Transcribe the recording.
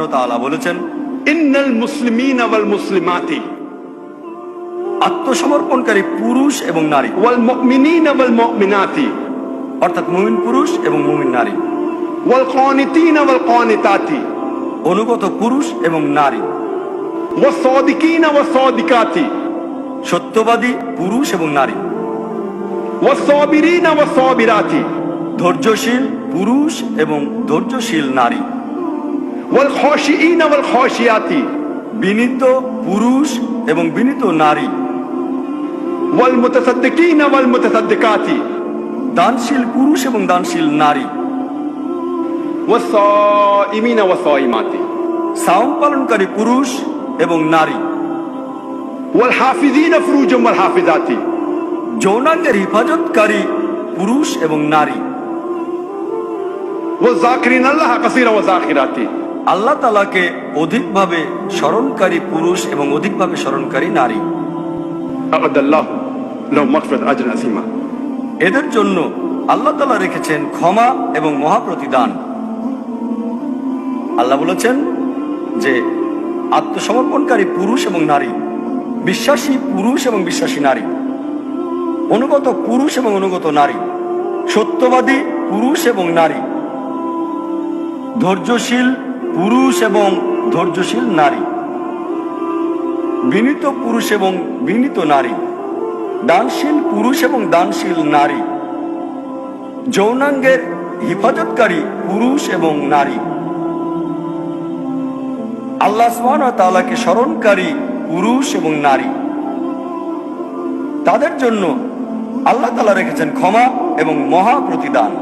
তাআলা বলেছেন, ইন্নাল মুসলিমিনা ওয়াল মুসলিমাতি আত্মসমর্পণকারী পুরুষ এবং নারী, ওয়াল মুমিনিনা ওয়াল মুমিনাতি অর্থাৎ মুমিন পুরুষ এবং মুমিন নারী, ওয়াল কানিতিনা ওয়াল কানিতাতি অনুগত পুরুষ এবং নারী, ওয়াস সাদিকিনা ওয়াস সাদিকাতি সত্যবাদী পুরুষ এবং নারী, ওয়াস সাবিরিনা ওয়াস সাবিরাতি ধৈর্যশীল পুরুষ এবং ধৈর্যশীল নারী, ওয়াল খাশিইনা ওয়াল খাশিয়াতি বিনীত পুরুষ এবং বিনীত নারী, ওয়াল মুতাসাদ্দিকিনা ওয়াল মুতাসাদ্দিকাতি দানশীল পুরুষ এবং দানশীল নারী, ওয়াস সাইমিনা ওয়াস সাইমাতি সাওম পালনকারী পুরুষ এবং নারী, ওয়াল হাফিজিনা ফুরুজাম ওয়াল হাফিজাতি যৌনাঙ্গের হিফাজতকারী পুরুষ এবং নারী, ওয়াল যাকিরিনা আল্লাহ কাসীরা ওয়া যাকিরাতি আল্লাহ তাআলাকে অধিকভাবে স্মরণকারী পুরুষ এবং অধিকভাবে স্মরণকারী নারী। আ'আদাল্লাহু লাহুম মাগফিরাত আজরান আযীমা। এদের জন্য আল্লাহ তাআলা রেখেছেন ক্ষমা এবং মহাপ্রতিদান। আল্লাহ বলেছেন যে আত্মসমর্পণকারী পুরুষ এবং নারী, বিশ্বাসী পুরুষ এবং বিশ্বাসী নারী, অনুগত পুরুষ এবং অনুগত নারী, সত্যবাদী পুরুষ এবং নারী, ধৈর্যশীল পুরুষ এবং ধৈর্যশীল নারী, বিনীত পুরুষ এবং বিনীত নারী, দানশীল পুরুষ এবং দানশীল নারী, যৌনাঙ্গের হিফাজতকারী পুরুষ এবং নারী, আল্লাহ সুবহানাহু ওয়া তাআলাকে স্মরণকারী পুরুষ এবং নারী। তাদের জন্য আল্লাহ তাআলা রেখেছেন ক্ষমা এবং মহা প্রতিদান।